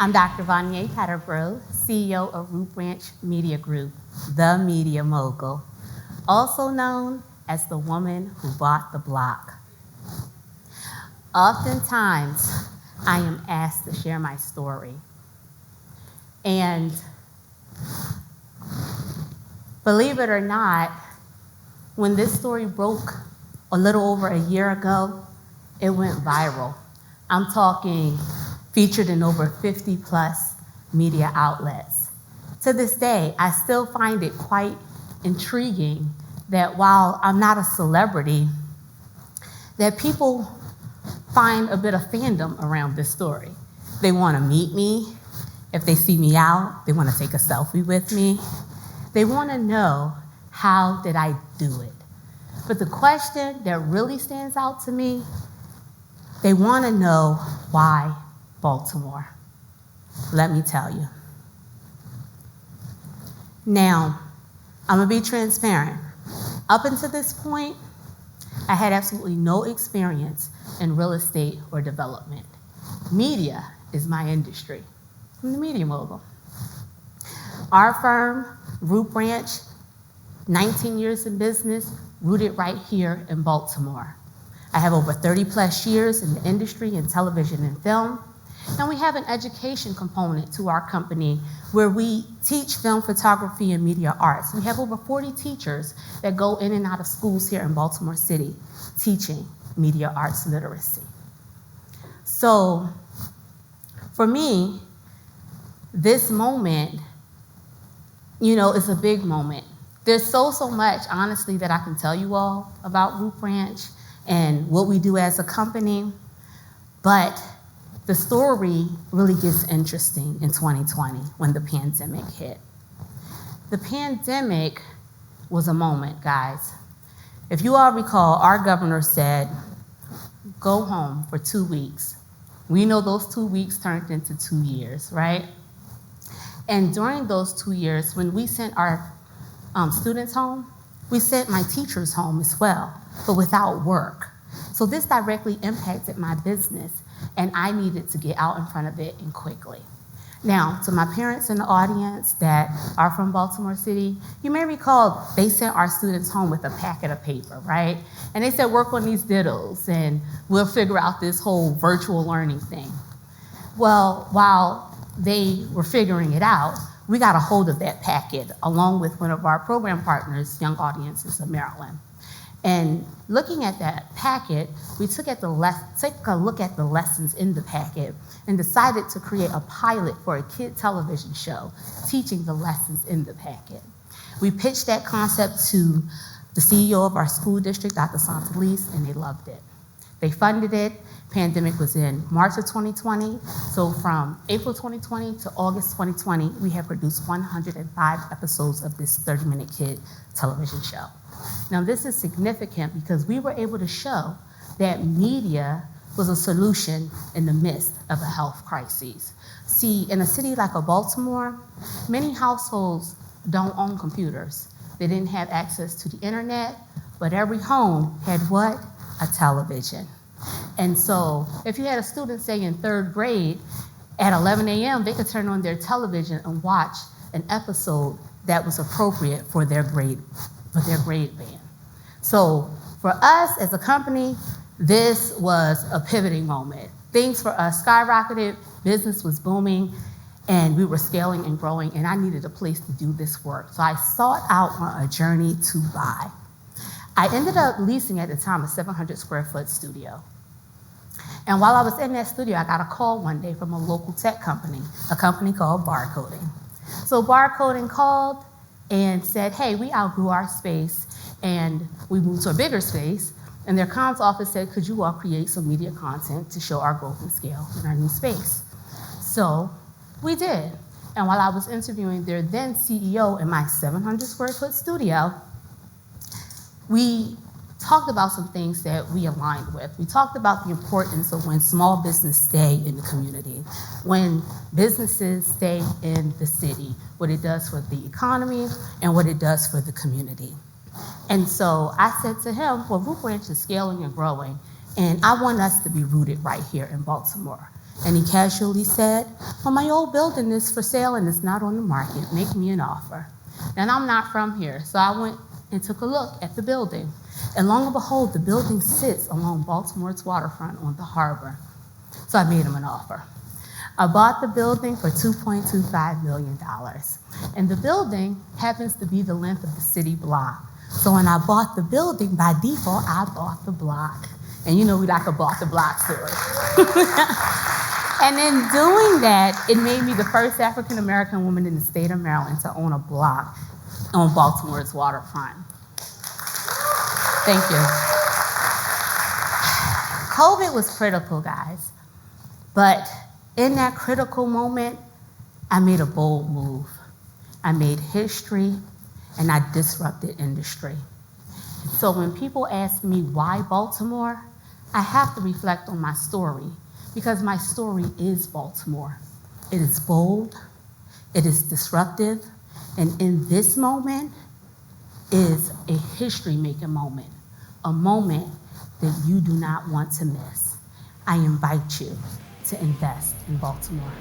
I'm Dr. Vonnya Pettigrew, CEO of Root Branch Media Group, the media mogul, also known as the woman who bought the block. Oftentimes, I am asked to share my story. And believe it or not, when this story broke a little over a year ago, it went viral. I'm talking featured in over 50 plus media outlets. To this day, I still find it quite intriguing that while I'm not a celebrity, that people find a bit of fandom around this story. They want to meet me. If they see me out, they want to take a selfie with me. They want to know, how did I do it? But the question that really stands out to me, they want to know, why Baltimore? Let me tell you. Now, I'm going to be transparent. Up until this point, I had absolutely no experience in real estate or development. Media is my industry. I'm the media mogul. Our firm, Root Branch, 19 years in business, rooted right here in Baltimore. I have over 30 plus years in the industry in television and film. And we have an education component to our company where we teach film photography and media arts. We have over 40 teachers that go in and out of schools here in Baltimore City teaching media arts literacy. So for me, this moment, is a big moment. There's so much, honestly, that I can tell you all about Root Branch and what we do as a company, but the story really gets interesting in 2020 when the pandemic hit. The pandemic was a moment, guys. If you all recall, our governor said, go home for 2 weeks. We know those 2 weeks turned into 2 years, right? And during those 2 years, when we sent our students home, we sent my teachers home as well, but without work. So this directly impacted my business, and I needed to get out in front of it and quickly. Now, to my parents in the audience that are from Baltimore City, you may recall they sent our students home with a packet of paper, right? And they said, work on these diddles, and we'll figure out this whole virtual learning thing. Well, while they were figuring it out, we got a hold of that packet along with one of our program partners, Young Audiences of Maryland. And looking at that packet, we took a look at the lessons in the packet and decided to create a pilot for a kid television show teaching the lessons in the packet. We pitched that concept to the CEO of our school district, Dr. Santalise, and they loved it. They funded it. Pandemic was in March of 2020. So from April 2020 to August 2020, we have produced 105 episodes of this 30-minute kid television show. Now, this is significant because we were able to show that media was a solution in the midst of a health crisis. See, in a city like Baltimore, many households don't own computers. They didn't have access to the internet, but every home had what? A television. And so if you had a student, say, in 3rd grade, at 11 a.m., they could turn on their television and watch an episode that was appropriate for their grade band. So for us as a company, this was a pivoting moment. Things for us skyrocketed, business was booming, and we were scaling and growing, and I needed a place to do this work. So I sought out on a journey to buy. I ended up leasing at the time a 700 square foot studio. And while I was in that studio, I got a call one day from a local tech company, a company called Barcoding. So Barcoding called and said, hey, we outgrew our space and we moved to a bigger space. And their comms office said, could you all create some media content to show our growth and scale in our new space? So we did. And while I was interviewing their then CEO in my 700 square foot studio, we talked about some things that we aligned with. We talked about the importance of when small business stay in the community, when businesses stay in the city, what it does for the economy and what it does for the community. And so I said to him, well, Root Branch is scaling and growing, and I want us to be rooted right here in Baltimore. And he casually said, well, my old building is for sale and it's not on the market. Make me an offer. And I'm not from here, so I went and took a look at the building. And lo and behold, the building sits along Baltimore's waterfront on the harbor. So I made him an offer. I bought the building for $2.25 million. And the building happens to be the length of the city block. So when I bought the building, by default, I bought the block. And you know we like a bought the block story. And in doing that, it made me the first African-American woman in the state of Maryland to own a block on Baltimore's waterfront. Thank you. COVID was critical, guys. But in that critical moment, I made a bold move. I made history, and I disrupted industry. So when people ask me why Baltimore, I have to reflect on my story, because my story is Baltimore. It is bold, it is disruptive, and in this moment is a history-making moment, a moment that you do not want to miss. I invite you to invest in Baltimore.